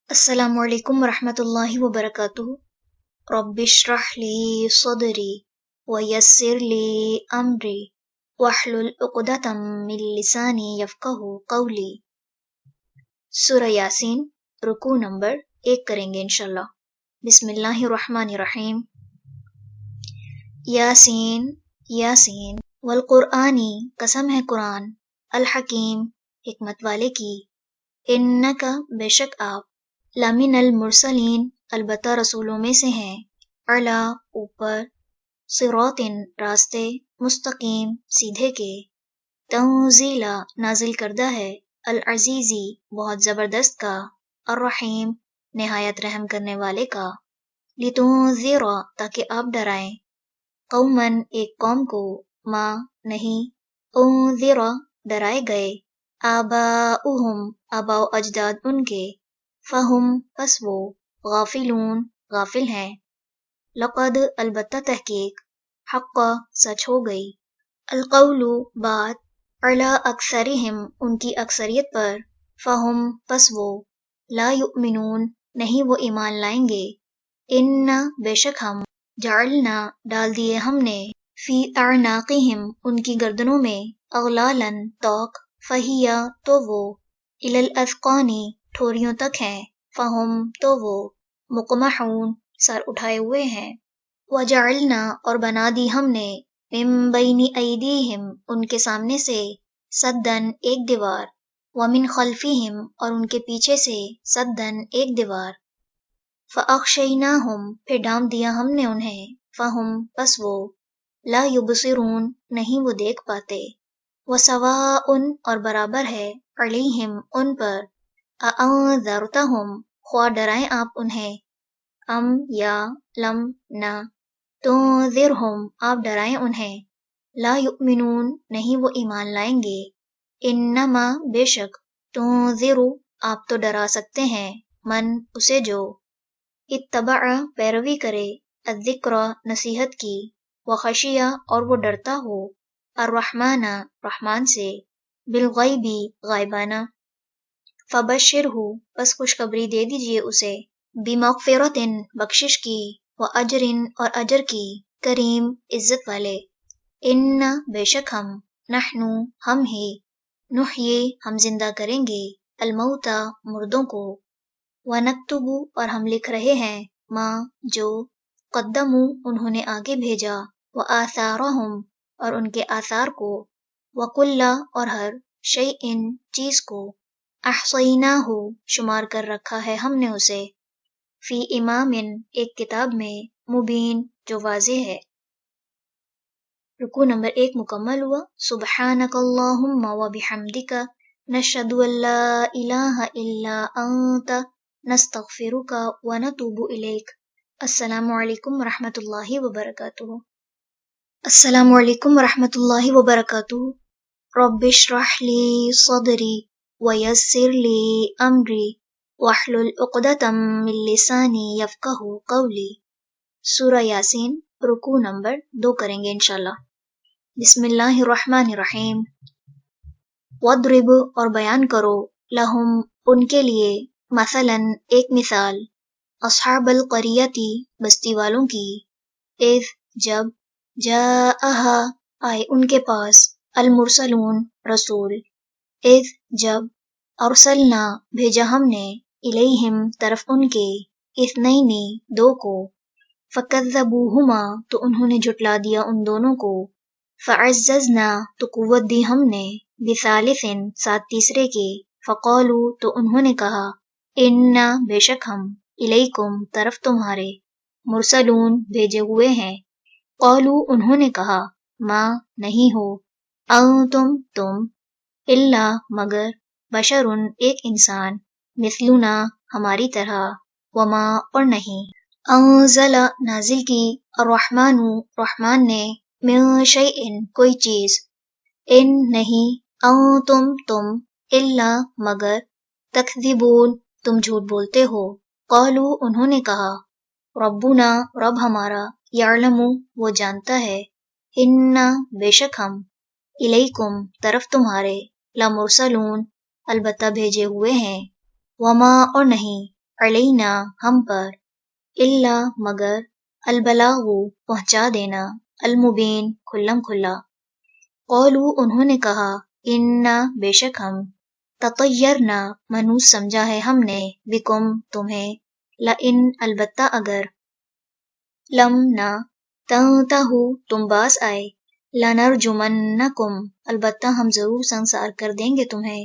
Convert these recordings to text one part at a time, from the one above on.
अस्सलामु अलैकुम वरहमतुल्लाहि वबरकातुहू। रब्बिश्रह ली सदरी वयस्सिर ली अमरी वहलुल उक़दतम मिन लिसानी यफ़क़हू क़ौली। सूरह यासीन, रुकू नंबर 1 करेंगे इंशाल्लाह। बिस्मिल्लाहिर्रहमानिर्रहीम। यासीन यासीन वल क़ुरआनी, कसम है कुरान, अल हकीम, हिकमत वाले की। इन्नका, बेशक आप, लमिनल मुरसलीन, अलबत्ता रसूलों में से हैं, अला, ऊपर, सिरातिन, रास्ते, मुस्तकीम, सीधे के। तंजीला, नाजिल करदा है, अल अजीजी, बहुत ज़बरदस्त का, अर्रहीम, निहायत रहम करने वाले का। लितुंज़िरा, ताकि आप डराएं, कौमन, एक कौम को, मा, नहीं, उन्ज़िरा, डराए गए, आबाउहुम, आबाओ अजदाद उनके, फ़हुम, बस वो, गाफिलून, गाफिल हैं। लक़द, अलबत्ता तहकीक, हक़्क़ा, सच हो गई, अलक़ौलु, बात, अला अक्सरिहिम, उनकी अक्सरियत पर, फ़हुम, बस वो, ला युमिनून, नहीं वो ईमान लाएंगे। इन्ना, बेशक हम, जअलना, डाल दिए हमने, फ़ी अअनाक़िहिम, उनकी गर्दनों में, अग़लालन, तोक, फ़हिया, तो वो, इलल अज़क़ानी, ठोरियों तक हैं, फ़हुम, तो वो, मुक़महून, सर उठाए हुए हैं। वजअलना, और बना दी हमने, मिन बैनि अयदीहिम, उनके सामने से, सद्दन, एक दीवार, व मिन खल्फ़िहिम, और उनके पीछे से, सद्दन, एक दीवार। फ़अग़शयनाहुम, फिर ढांप दिया हमने उन्हें, फ़हुम, बस वो, ला युबसिरून, नहीं वो देख पाते। वसवाउन, और बराबर है, अलैहिम, उन पर, अअंज़रतहुम, ख्वा डराएं आप उन्हें, अम, या, लम, न, तुंज़िरहुम, आप डराएं उन्हें, ला युमिनून, नहीं वो ईमान लाएंगे। इन्नमा, बेशक, तुंज़िरु, आप तो डरा सकते हैं, मन, उसे जो, इत्तबअ, पैरवी करे, अज़्ज़िक्रा, नसीहत की, व खशिया, और वो डरता हो, अर्रहमाना, रहमान से, बिलग़ैबी, ग़ायबाना। फ़बश्शिरहु, बस खुशखबरी दे दीजिए उसे, बिमग़फ़िरतिन, बख्शिश की, व अजरिन, और अजर की, करीम, इज़्ज़त वाले। इन्ना, बेशक हम, नहनु, हम ही, नुह्यी, हम जिंदा करेंगे, अलमौता, मुर्दों को, व नक्तुबु, और हम लिख रहे हैं, माँ, जो, क़द्दमू, उन्होंने आगे भेजा, व आसारहुम, और उनके आसार को, व कुल्ला, और हर, शैइन, चीज़ को, अहसैनाहु, शुमार कर रखा है हमने उसे, फ़ी इमामिन, एक किताब में, मुबीन, जो वाज़ेह है। रुकू नंबर 1 मुकम्मल हुआ। सुब्हानकल्लाहुम्मा व बिहम्दिका, नशहदु अल्ला इलाहा इल्ला अंता, नस्तग़फिरुका व नतूबु इलैक। अस्सलामु अलैकुम वरहमतुल्लाहि वबरकातुहू। अस्सलामु अलैकुम वरहमतुल्लाहि वबरकातुहू। रब्बिश्रह ली सदरी वयस्सिर ली अमरी वहलुल उक़दतम मिन लिसानी यफ़क़हू क़ौली। सूरह यासीन, रुकू नंबर 2 करेंगे इंशाल्लाह। बिस्मिल्लाहिर्रहमानिर्रहीम। वद्रिब, और बयान करो, लहुम, उनके लिए, मसलन, एक मिसाल, अस्हाबल क़रियती, बस्ती वालों की, इज़, जब, जाअहा, आए उनके पास, अल मुरसलून, रसूल, इज़, जब, अरसलना, भेजा हमने, इलैहिम, तरफ उनके, इस्नैनी, दो को, फ़कज़्ज़बूहुमा, तो उन्होंने झुटला दिया उन दोनों को, फ़अज़्ज़ज़ना, तो कुव्वत दी हमने, बिसालिसिन, साथ तीसरे के, फ़क़ालू, तो उन्होंने कहा, इन्ना, बेशक हम, इलैकुम, तरफ तुम्हारे, मुरसलून, भेजे हुए हैं। क़ालू, उन्होंने कहा, मा, नहीं हो, अंतुम, तुम, इल्ला, मगर, बशरुन, एक इंसान, मिस्लुना, हमारी तरह, वमा, और नहीं, अंज़ला, नाजिल की, अर्रहमानु, रहमान ने, मिन शैइन, कोई चीज़, इन, नहीं, अंतुम, तुम, इल्ला, मगर, तकज़िबून, तुम झूठ बोलते हो। क़ालू, उन्होंने कहा, रब्बुना, रब हमारा, यअलमु, वो जानता है, इन्ना, बेशक हम, इलैकुम, तरफ तुम्हारे, लमुरसलून, अलबत्ता भेजे हुए हैं, वमा, और नहीं, علینا ہم پر، الا مگر، البلاغ پہنچا دینا، المبین کھلم کھلا۔ قولوا انہوں نے کہا، انا بے شک ہم، تطیرنا منحوس سمجھا ہے ہم نے، بکم تمہیں، لئن البتہ اگر، لم نہ تنتہو تم باز آئے، لنرجمنکم البتہ ہم ضرور سنسار کر دیں گے تمہیں،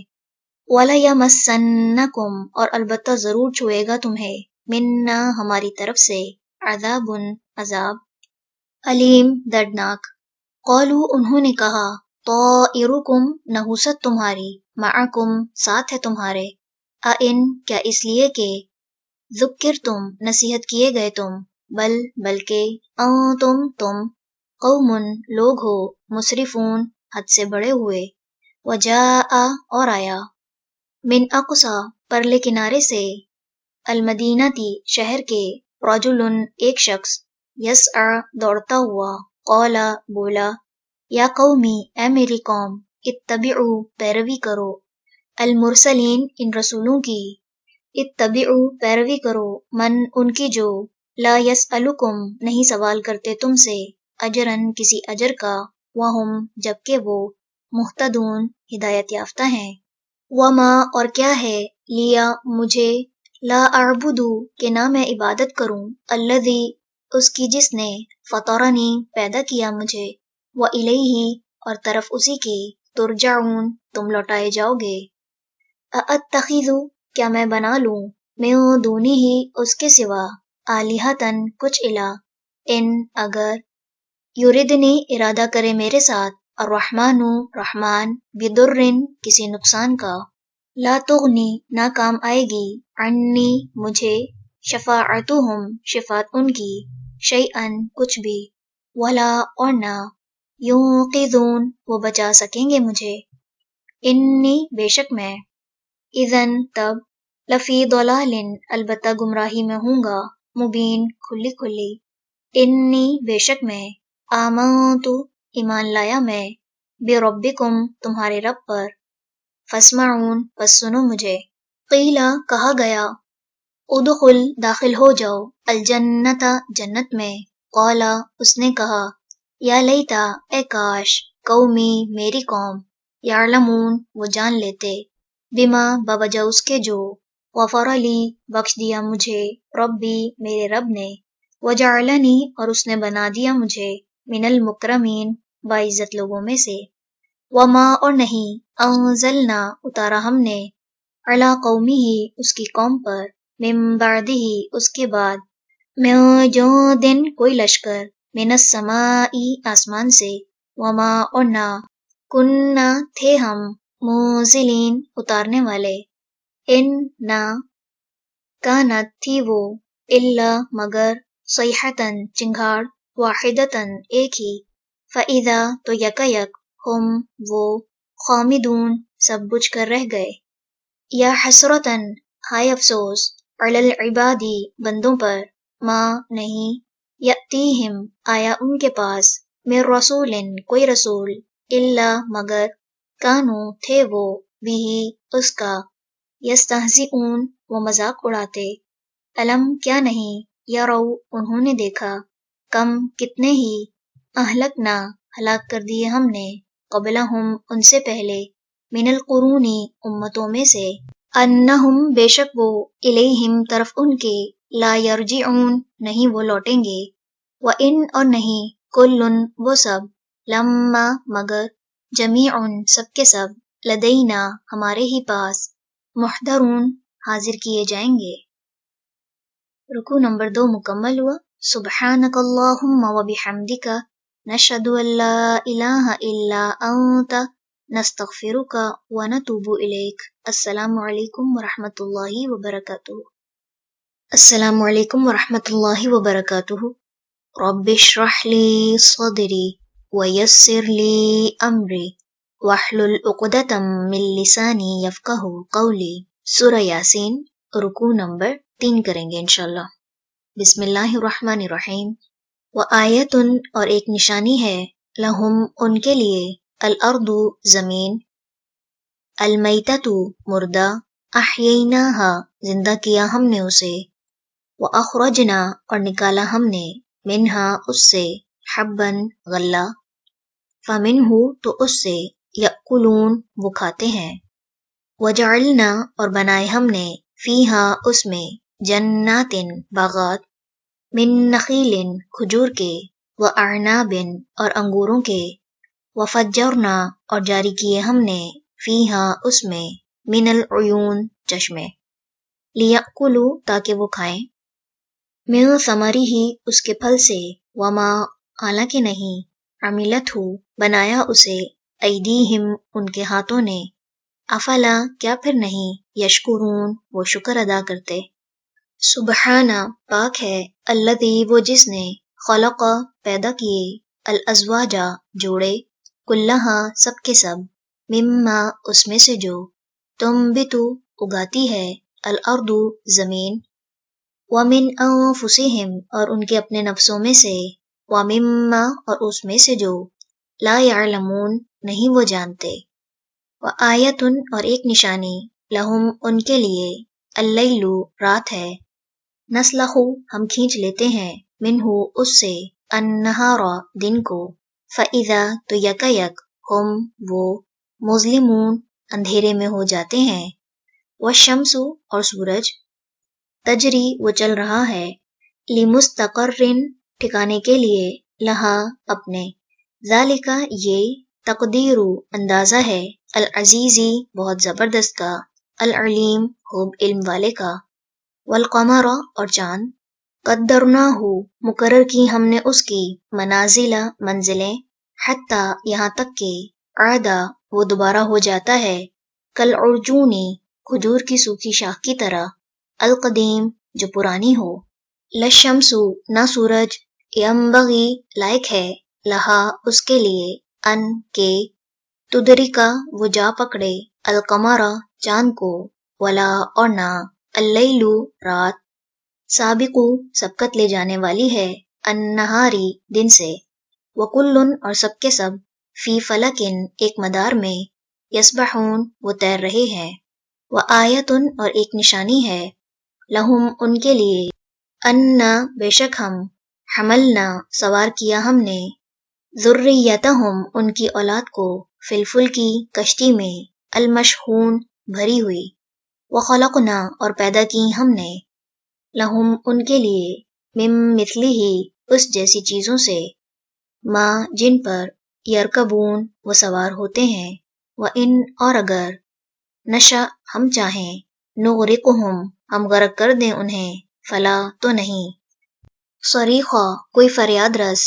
وَلَيَمَسَّنَّکم اور البتہ ضرور چھوئے گا تمہیں، منا ہماری طرف سے، عذاب عذاب، علیم دردناک۔ قولوا انہوں نے کہا، طائرکم نحوست تمہاری، معکم ساتھ ہے تمہارے، ان کیا اس لیے کہ، ذکرتم نصیحت کیے گئے تم، بل بلکہ، انتم تم، قوم لوگ ہو، مسرفون حد سے بڑے ہوئے، وجاء اور آیا، من اقصی پرلے کنارے سے، المدینتی شہر کے، رجل ایک شخص، یسعی دوڑتا ہوا، قال بولا، یا قومی اے میری قوم، اتبعوا پیروی کرو، المرسلین ان رسولوں کی، اتبعوا پیروی کرو، من ان کی جو، لا یسألکم نہیں سوال کرتے تم سے، اجرن کسی اجر کا، وہم جبکہ وہ، مہتدون ہدایت یافتہ ہیں، وما اور کیا ہے، لیا مجھے، لا اعبدو کہ نہ میں عبادت کروں، الذی اس کی جس نے، فطرنی پیدا کیا مجھے، وَإِلَيْهِ اور طرف اسی کی، ترجعون تم لوٹائے جاؤ گے، اَأَتَّخِذُ کیا میں بنا لوں، من دونہ اس کے سوا، آلہۃً کچھ الہ، ان اگر، یردنی ارادہ کرے میرے ساتھ، الرحمن رحمان، بدر کسی نقصان کا، لا تغنی نہ کام آئے گی، عنی مجھے، شفاعتہم شفاعت ان کی، شیئا کچھ بھی، ولا اور نہ، ینقذون وہ بچا سکیں گے مجھے، انی بے شک میں، اذن تب، لفی ضلال البتہ گمراہی میں ہوں گا، مبین کھلی کھلی، انی بے شک میں، آمنت ایمان لایا میں، بربکم تمہارے رب پر، فاسمعون پس سنو مجھے، قیلا کہا گیا، ادخل داخل ہو جاؤ، الجنت جنت میں، قالا اس نے کہا، یا لیتا اے کاش، قومی میری قوم، یعلمون وہ جان لیتے، بما بوجہ اس کے جو، غفر لی بخش دیا مجھے، ربی میرے رب نے، وجعلنی اور اس نے بنا دیا مجھے، من المکرمین باعزت لوگوں میں سے، وما اور نہیں، انزلنا اتارا ہم نے، علی قومہ اس کی قوم پر، من بعدہ اس کے بعد، من جندٍ کوئی لشکر، من السماء آسمان سے، وما اور نہ، کننا تھے ہم، منزلین اتارنے والے، ان نہ، کانت تھی وہ، الا مگر، صیحةً چنگھاڑ، واحدةً ایک ہی، فإذا تو یکایک، ہم وہ، خامدون سب بجھ کر رہ گئے، یا حسرةً ہائے افسوس، علی العباد بندوں پر، ما نہیں، یأتیہم آیا ان کے پاس، من رسول کوئی رسول، الا مگر، کانوا تھے وہ، بھی اس کا، یستہزئون وہ مذاق اڑاتے، الم کیا نہیں، یروا انہوں نے دیکھا، کم کتنے ہی، اہلکنا ہلاک کر دیے ہم نے، قبلہم ان سے پہلے، من القرون امتوں میں سے، انہم بے شک وہ، الیہم طرف ان کے، لا یرجعون نہیں وہ لوٹیں گے، وَإِنْ اور نہیں، کلٌ وہ سب، لما مگر، جمیع سب کے سب، لدینا ہمارے ہی پاس، محضرون حاضر کیے جائیں گے۔ رکوع نمبر 2 مکمل ہوا۔ سبحانک اللہم وبحمدک، نشہد ان لا الہ الا انت، نستغفرک ونتوب الیک۔ السلام علیکم ورحمۃ اللہ وبرکاتہ۔ السلام علیکم ورحمۃ اللہ وبرکاتہ۔ رب اشرح لی صدری ویسر لی امری واحلل عقدۃ من لسانی یفقہوا قولی۔ سورہ یاسین، رکوع نمبر 3 کریں گے انشاءاللہ۔ بسم اللہ الرحمن الرحیم۔ وآیۃ اور ایک نشانی ہے، لہم ان کے لیے، الارض زمین، المیتۃ مردہ، अहयैनाहा जिंदा किया हमने उसे, व अखरजना और निकाला हमने, मिन्हा उससे, हब्बन गल्ला, फमिन्हु तो उससे, यअकुलून वो खाते हैं, वजअलना और बनाए हमने, फीहा उसमें, जन्नातिन बागात, मिन नखीलिन खजूर के, व अअनाबिन और अंगूरों के, व फज्जरना और जारी किए हमने, फीहा उसमें, मिनल उयून चश्मे, लियअकुलू ताकि वो खाएं, मिन समरिही उसके फल से, वमा हालांकि नहीं, अमिलतहु बनाया उसे, ऐदीहिम उनके हाथों ने, अफला क्या फिर नहीं, यशकुरून वो शुक्र अदा करते। सुबहाना पाक है, अल्लज़ी वो जिसने, खलक़ा पैदा किए, अल अज़वाजा जोड़े, कुल्लहा सब के सब, मिम्मा उसमें से जो, तुम्बितु उगाती है, अल अर्दु जमीन, वमिन अनफुसिहिम और उनके अपने नफ्सों में से, वमिम्मा और उसमें से जो, ला यअलमून नहीं वो जानते, व आयतुन और एक निशानी, लहुम उनके लिए, अल्लैलु रात है, नस्लहु हम खींच लेते हैं, मिन्हु उससे, अन्नहारा दिन को, फ़इज़ा तो यकायक, हम वो, मुज़लिमून अंधेरे में हो जाते हैं, वश्शम्सु और सूरज, तजरी वो चल रहा है, लिमुस्तक़र्रिन ठिकाने के लिए, लहा अपने, ज़ालिका ये, तक़दीरु अंदाज़ा है, अल अज़ीज़ी बहुत ज़बरदस्त का, अल अलीम खूब इल्म वाले का, वल क़मरा और चाँद, क़द्दरनाहु मुकर्रर की हमने उसकी, मनाज़िला मंजिलें, हत्ता यहाँ तक के, आदा वो दोबारा हो जाता है, कल उर्जूनी खजूर की सूखी शाख की तरह, अल क़दीम जो पुरानी हो, लशम्सु ना सूरज, यंबगी लायक है, लहा उसके लिए, अन के, तुदरिका वो जा पकड़े, अल कमरा चांद को, वला और ना, अल्लैलु रात, साबिकु सबकत ले जाने वाली है, अन्नहारी दिन से, वकुल्लुन और सबके सब, फी फलकिन एक मदार में, यसबहून वो तैर रहे हैं, व आयतुन और एक निशानी है, लहुम उनके लिए, अन्ना बेशक हम, हमलना सवार किया हमने, ज़ुर्रियतहुम उनकी औलाद को, फिलफुल की कश्ती में, अलमशहून भरी हुई, व खलक़ना और पैदा की हमने, लहुम उनके लिए, मिम मिथलिही उस जैसी चीज़ों से, माँ जिन पर, यरकबून वो सवार होते हैं, व इन और अगर, नशा हम चाहें, नुग़रिक़ुहुम हम गरक कर दें उन्हें, फला तो नहीं, सरीख़ा कोई फरियाद रस,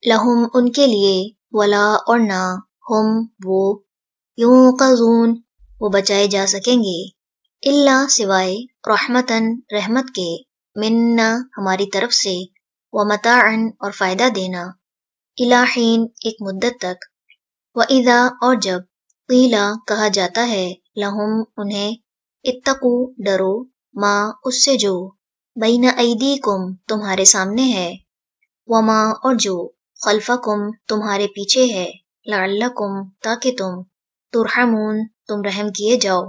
लहुम उनके लिए, वला और ना, हम वो, युक़ज़ून वो बचाए जा सकेंगे, इल्ला सिवाय, रहमतन रहमत के, मिन्ना हमारी तरफ से, व मताअन और फ़ायदा देना, इलाहीन एक मुद्दत तक, व इज़ा और जब, क़ीला कहा जाता है, लहुम उन्हें, इत्तक़ू डरो, माँ उससे जो, बैना ऐदीकुम तुम्हारे सामने है, वमा और जो, खल्फकुम तुम्हारे पीछे है, लअल्लकुम ताकि तुम, तुरहमून तुम रहम किए जाओ,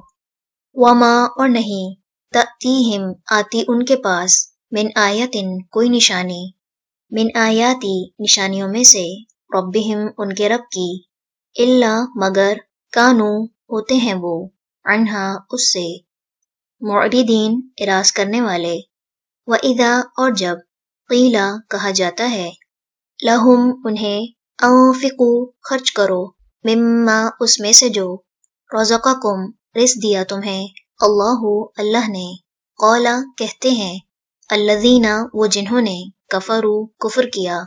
वमा और नहीं, तअतीहिम आती उनके पास, मिन आयतिन कोई निशानी, मिन आयाती निशानियों में से, रब्बिहिम उनके रब की, इल्ला मगर, कानू होते हैं वो, अन्हा उससे, मुअरिदीन इराज़ करने वाले, व इज़ा और जब, क़ीला कहा जाता है, लहुम उन्हें, अंफ़िक़ू खर्च करो, मिम्मा उसमें से जो, रज़क़कुम रिज़्क़ दिया तुम्हें, अल्लाहु अल्लाह ने, क़ौला कहते हैं, अल्लज़ीना वो जिन्होंने, कफ़रू कुफ़्र किया,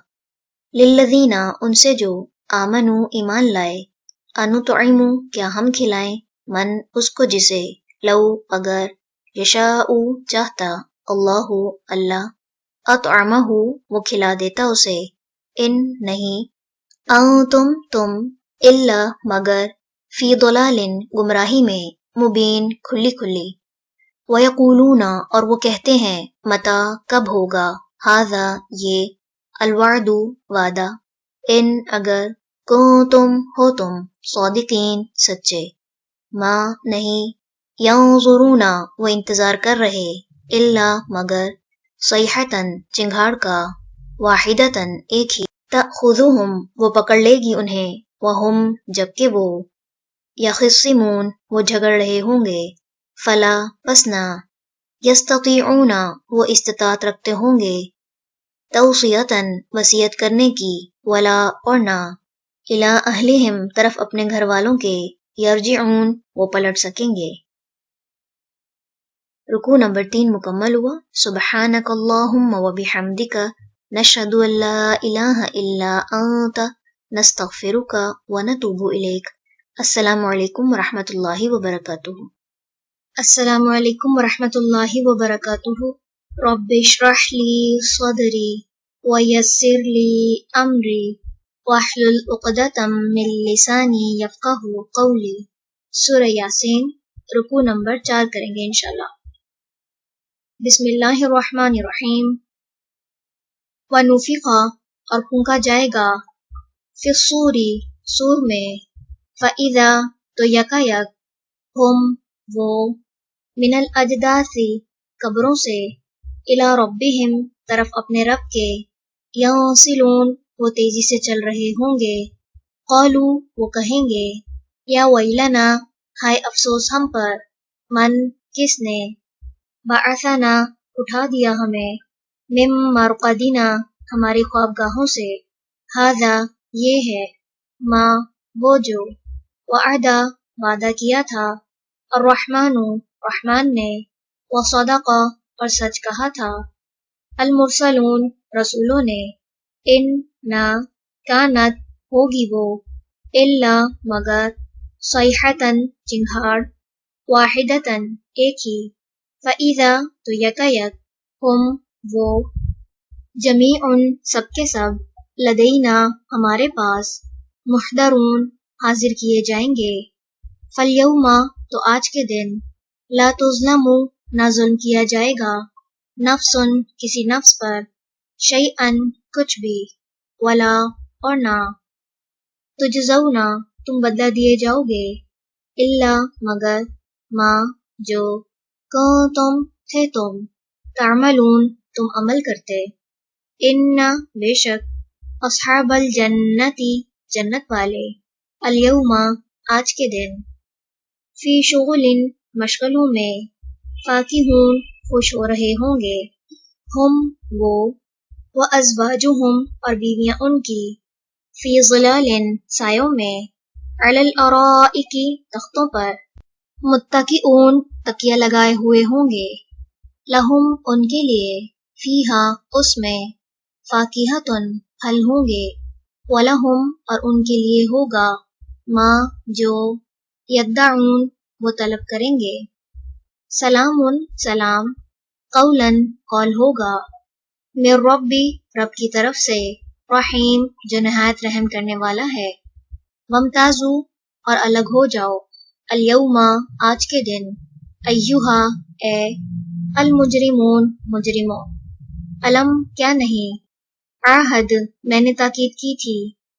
लिल्लज़ीना उनसे जो, आमनू ईमान लाए, अनुतइमु क्या हम खिलाएं, मन उसको जिसे, लौ अगर, यशाऊ चाहता, अल्लाहु अल्लाह, अतअमहु वो खिला देता उसे, इन नहीं, तुम, इल्ला मगर, फी दलालिन गुमराही में, मुबीन खुली खुली, वयक़ूलूना और वो कहते हैं, मता कब होगा, हाज़ा ये, अलवादु वादा, इन अगर, कुंतुम हो तुम, सादिकीन सच्चे, माँ नहीं, यंज़ुरूना वो इंतज़ार कर रहे, इल्ला मगर, सैहतन चिंगाड़ का, वाहिदतन एक ही, तख़ुज़ुहुम वो पकड़ लेगी उन्हें, वहुम जबकि वो, यख़िस्सिमून वो झगड़ रहे होंगे, फला पसना, यस्ततीऊना वो इस्तिताअत रखते होंगे, तौसियतन वसीयत करने की, वला और ना, इला अहलिहिम तरफ अपने घर वालों के, यरजिऊन वो पलट सकेंगे। रुकू नंबर 3 मुकम्मल हुआ। सुब्हानक अल्लाहुम्मा व बिहम्दिका नशहदु अन ला इलाहा इल्ला अंता नस्तगफिरुका व नतूबु इलैक। अस्सलामु अलैकुम व रहमतुल्लाहि व बरकातुहू। अस्सलामु अलैकुम व रहमतुल्लाहि व बरकातुहू। रब्बि इश्रह ली सदरी व यस्सिर ली अमरी वहलुल उक़दतम मिन लिसानी यफ़क़हू क़ौली। सूरह यासीन। रुकू नंबर 4 करेंगे इंशाल्लाह। बिस्मिल्लाहिर्रहमानिर्रहीम। वनुफ़िख़ा और फूंका जाएगा, फ़िस्सूरी सूर में, फ़इज़ा तो यकायक, हुम वो, मिनल अजदासी कब्रों से, इला रब्बिहिम तरफ अपने रब के, यंसिलून वो तेजी से चल रहे होंगे, क़ालू वो कहेंगे, या वैलना हाय अफसोस हम पर, मन किसने, बअसना उठा दिया हमें, मिम मरक़दिना हमारी ख्वाबगाहों से, हाज़ा ये है, मा वो जो, वअदा वादा किया था, अर्रहमानु रहमान ने, व सदक़ा और सच कहा था, अल मुरसलून रसूलों ने, इन ना कानत होगी वो, इल्ला मगर, सैहतन चिंगाड़, वाहिदतन एक ही, फ़इज़ा तो यकायक, हुम वो, जमीउन सबके सब, लदैना हमारे पास, मुहदरून हाजिर किए जाएंगे, फलयौमा तो आज के दिन, ला तुज़लमु ना जुल्म किया जाएगा, नफ्सुन किसी नफ्स पर, शैअन कुछ भी, वला और ना, तुजज़ौना तुम बदला दिए जाओगे, इल्ला मगर, मा जो, कुंतुम थे तुम, तामलून तुम अमल करते, इन्ना बेशक, अस्हाबल जन्नती जन्नत वाले, अल-यौमा आज के दिन, फी शुगुलिन मशगलों में, फाकिहून खुश हो रहे होंगे, हुम वो, व अज़वाजुहुम और बीवियां उनकी, फी ज़िलालिन सायों में, अलल अराइकी तख्तों पर, मुत्तकिऊन तकिया लगाए हुए होंगे, लहुम उनके लिए, फीहा उसमें, फाकिहतुन फल होंगे, वलहुम और उनके लिए होगा, मा जो, यद्दऊन वो तलब करेंगे, सलामुन सलाम, कौलन कौल होगा, मिर रब्बी रब की तरफ से, रहीम जो नहायत रहम करने वाला है, वम्ताजू और अलग हो जाओ, अल-यौमा आज के दिन, अय्युहा ए, अल मुजरिमून मुजरिमों, अलम क्या नहीं, आहद मैंने ताकीद की थी,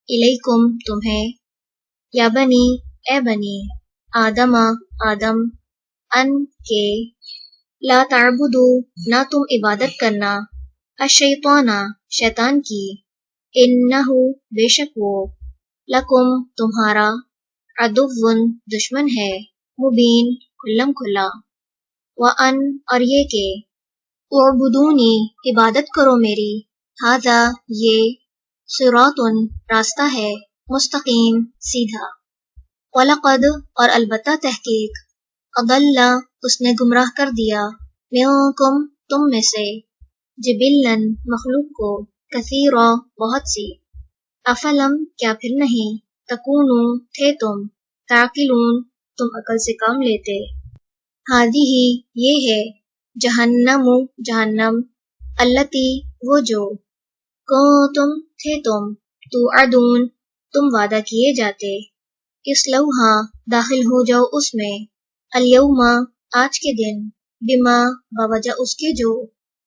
इलैकुम तुम्हें, या बनी ए बनी, आदमा आदम, अन के, ला ताबुदू ना तुम इबादत करना, अशैताना शैतान की, इन्नहु बेशक वो, लकुम तुम्हारा, अदुव्वुन दुश्मन है, मुबीन खुल्लम खुल्ला, व अन और ये के, उअबुदूनी इबादत करो मेरी, हाजा ये, सिरातुन रास्ता है, मुस्तकीम सीधा, वलक़द और अलबत्ता तहकीक, अदल्ला उसने गुमराह कर दिया, मिनकुम तुम में से, जिबिल्लन मखलूक को, कसीरा बहुत सी, अफलम क्या फिर नहीं, तकूनु थे तुम, ताकिलून तुम अकल से काम लेते, हादिही ये है, जहन्नमु जहन्नम, अल्लती वो जो, कुंतुम थे तुम, तुअदून तुम वादा किए जाते, इस्लौहा दाखिल हो जाओ उसमें, अल-यौमा आज के दिन, बिमा बवजह उसके जो,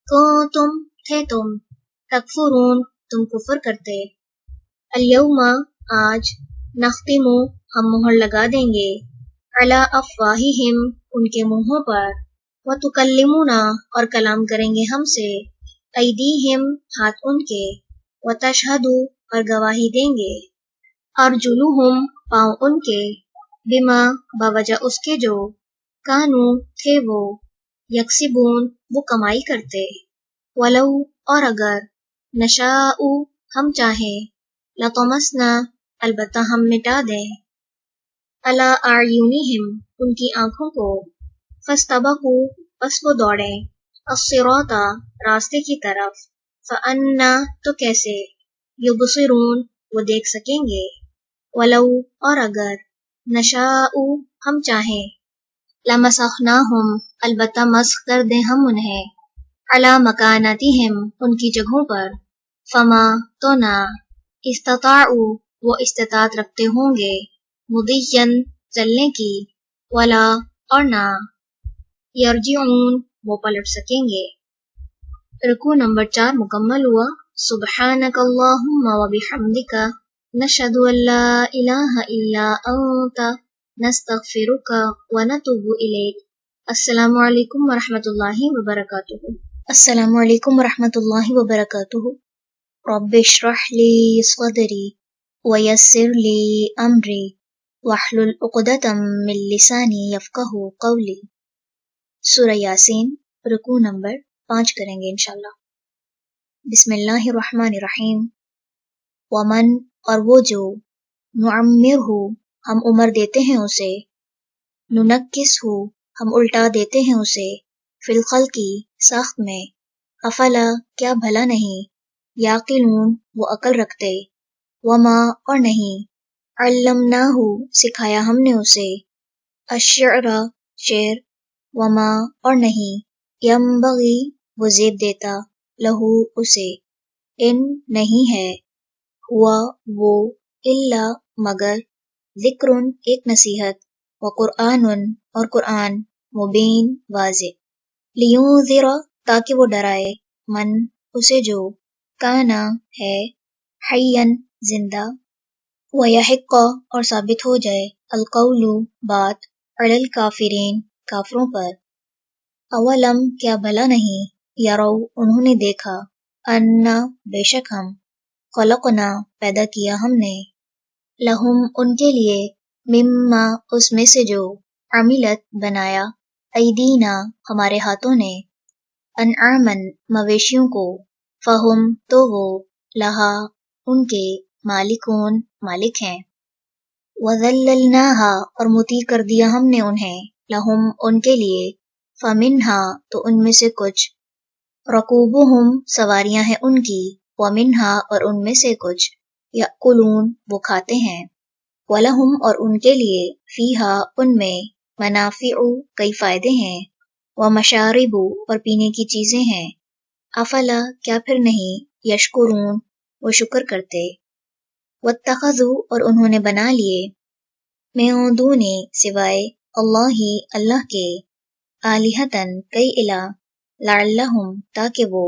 कुंतुम थे तुम, तकफुरून तुम कुफ्र करते, अल-यौमा आज, नख्तिमु हम मुहर लगा देंगे, अला अफ़वाहिहिम उनके मुंहों पर, वतुकल्लिमुना और कलाम करेंगे हमसे, ऐदीहिम हाथ उनके, वतशहदु और गवाही देंगे, अर्जुलुहुम पाँव उनके, बिमा बवजह उसके जो, कानू थे वो, यक्सिबून वो कमाई करते, वलौ और अगर, नशाउ हम चाहें, लतमसना अलबत्ता हम मिटा दें, अला आयुनिहिम उनकी आंखों को, फस्तबकू बस वो दौड़े, अस्सिराता रास्ते की तरफ, फअन्ना तो कैसे, युबसिरून वो देख सकेंगे, वलौ और अगर, नशाउ हम चाहें, लमसखनाहुम अलबत्ता मस्ख कर दें हम उन्हें, अला मकानतिहिम उनकी जगहों पर, फमा तो ना, इस्तताउ वो इस्तिताअत रखते होंगे, मुदियन चलने की, वला और ना, यरजिऊन वो पलट सकेंगे। रुकू नंबर 4 मुकम्मल हुआ। सुब्हानक अल्लाहुम्मा व बिहम्दिका नशहदु अल्ला इलाहा इल्ला अंता नस्तगफिरुका व नतूबु इलैक। अस्सलामु अलैकुम व रहमतुल्लाहि व बरकातुहू। अस्सलामु अलैकुम व रहमतुल्लाहि व बरकातुहू। रब्बिश्रह ली सदरी व यस्सिर ली अमरी वहलुल उक़दतम मिन लिसानी यफ़क़हू क़ौली। सूरह यासीन रुकू नंबर 5 करेंगे इंशाल्लाह। बिस्मिल्लाहिर्रहमानिर्रहीम। वमन और वो जो, नुअम्मिरहु हम उम्र देते हैं उसे, नुनक्किसहु हम उल्टा देते हैं उसे, फिल खल्क़ि साख्त में, अफला क्या भला नहीं, याक़िलून वो अकल रखते, वमा और नहीं, अल्लमनाहु सिखाया हमने उसे, अश्शिअरा शेर, वमा और नहीं, यंबग़ी वो ज़ेब देता, लहू उसे, इन नहीं है, हुआ वो, इल्ला मगर, ज़िक्रुन एक नसीहत, व क़ुरआनुन और क़ुरआन, मुबीन वाज़े, लियुंज़िरा ताकि वो डराए, मन उसे जो, काना है, हय्यन जिंदा, व यहिक्का और साबित हो जाए, अलक़ौलु बात, अलल काफिरीन काफरों पर। अवलम क्या भला नहीं, यरौ उन्होंने देखा, अन्ना बेशक हम, खलक़ना पैदा किया हमने, लहुम उनके लिए, मिम्मा उसमें से जो, अमिलत बनाया, ऐदीना हमारे हाथों ने, अनआमन मवेशियों को, फहुम तो वो, लहा उनके, मालिकून मालिक हैं, वज़ल्ललनाहा और मुती कर दिया हमने उन्हें, लहुम उनके लिए, फमिन्हा तो उनमें से कुछ, रकूबुहुम सवारियां हैं उनकी, वमिन्हा और उनमें से कुछ, यअकुलून वो खाते हैं, वलहुम और उनके लिए, फीहा उनमें, मनाफ़िउ कई फायदे हैं, व मशारिबु और पीने की चीजें हैं, अफला क्या फिर नहीं, यशकुरून वो शुक्र करते, वत्तखज़ु और उन्होंने बना लिए, मिन दूनी सिवाय, अल्लाही अल्लाह के, आलिहतन कई इला, लअल्लहुम ताकि वो,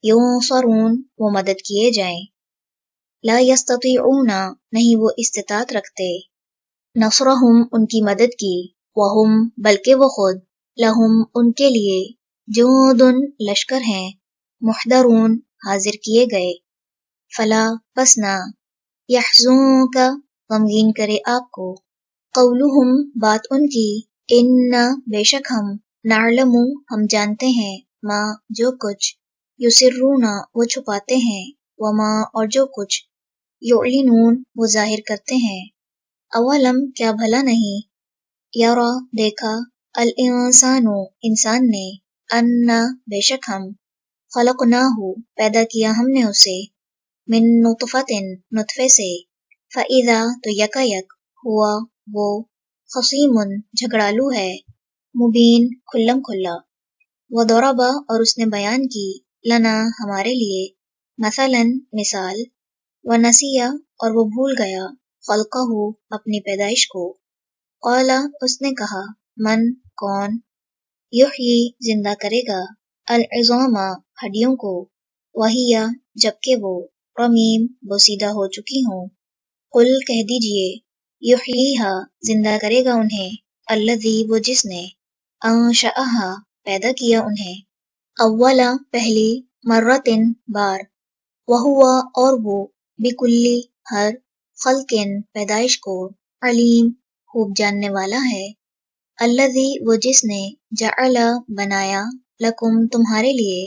युंसरून वो मदद किए जाएं, ला यस्ततीऊना नहीं वो इस्तिताअत रखते, नसरहुम उनकी मदद की, वहुम बल्कि वो खुद, लहुम उनके लिए, जुंदुन लश्कर हैं, मुहदरून हाजिर किए गए, फला बस ना, यहज़ुनका गमगीन करे आपको, क़ौलुहुम बात उनकी, इन्ना बेशक हम, नअलमु हम जानते हैं, माँ जो कुछ, युसिर्रूना वो छुपाते हैं, वमा और जो कुछ, युअलिनून वो जाहिर करते हैं, अवलम क्या भला नहीं, यरा देखा, अल इंसानु इंसान ने, अन्ना बेशक हम, खलक़नाहु पैदा किया हमने उसे, मिन नुतफ़तिन नुतफ़े से, फ़इज़ा तो यकायक, हुआ वो, खसीमुन झगड़ालू है, मुबीन खुल्लम खुल्ला, व दरबा और उसने बयान की, लना हमारे लिए, मसलन मिसाल, व नसिया और वो भूल गया, खल्क़हु अपनी पैदाइश को, क़ाला उसने कहा, मन कौन, युह्यी जिंदा करेगा, अल इज़ामा हड्डियों को, वहिया जबकि वो, रमीम बोसीदा हो चुकी हों, कुल कह दीजिए, युह्यीहा जिंदा करेगा उन्हें, अल्लज़ी वो जिसने, انشأہا پیدا کیا انہیں، اولا پہلی، مرتن بار، وہوا اور وہ، بکلی ہر، خلقن پیدائش کو، علیم خوب جاننے والا ہے، الذی وہ جس نے، جعل بنایا، لکم تمہارے لیے،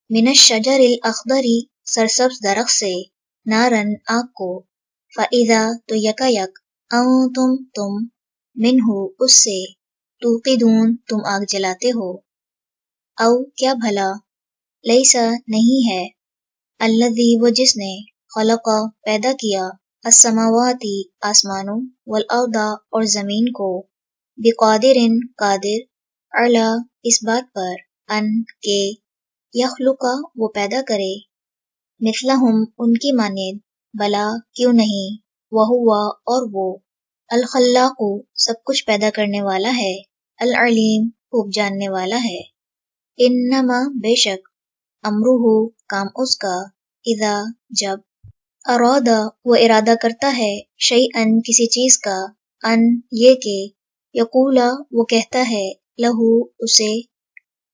من الشجر الاخضری سرسبز درخت سے، نارن آگ کو، فَإِذَا تو یکایک، انتم تم، منہ اس سے، توقدون تم آگ جلاتے ہو، او کیا بھلا، لیسا نہیں ہے، الذی وہ جس نے، خلق پیدا کیا، السماواتی آسمانوں، والارض اور زمین کو، بقادر قادر، علی اس بات پر، ان کے، یخلق وہ پیدا کرے، مثلہم ان کی مانند، بلا کیوں نہیں، وہوا اور وہ، الخلاق سب کچھ پیدا کرنے والا ہے، العلیم خوب جاننے والا ہے، انما بے شک، امرہ کام اس کا، اذا جب، ارادہ وہ ارادہ کرتا ہے، شیئن کسی چیز کا، ان یہ کہ، یقولا وہ کہتا ہے، لہو اسے،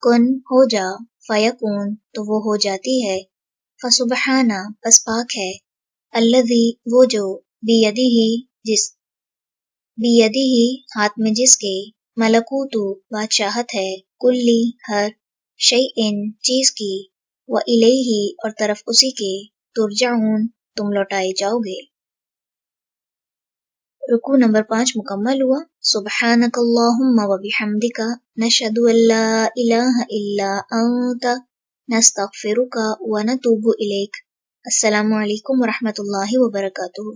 کن ہو جا، فیکون تو وہ ہو جاتی ہے، فسبحانہ پس پاک ہے، الذی وہ جو، بیدہ ہاتھ میں جس کے، ملکوت بادشاہت ہے، کلی ہر، شیئن چیز کی، وَإِلَیہ اور طرف اسی کے، ترجعون تم لوٹائے جاؤ گے۔ رکوع نمبر 5 مکمل ہوا۔ سبحانک اللہم و بحمدک، نشہد ان لا الہ الا انت، نستغفرک و نتوب الیک۔ السلام علیکم ورحمۃ اللہ وبرکاتہ۔